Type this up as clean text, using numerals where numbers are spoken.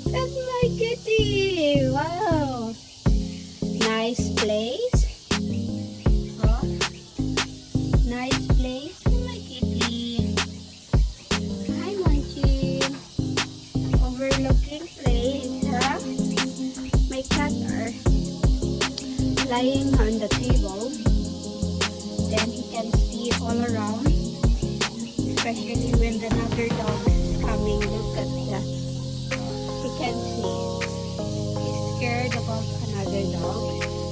Look at my kitty! Wow! Nice place. Oh, nice place for my kitty. Hi, Monching. Overlooking place, huh? My cats are lying on the table. Then he can see all around. Especially when another dog is coming. Look at that. He can see. He's scared about another dog.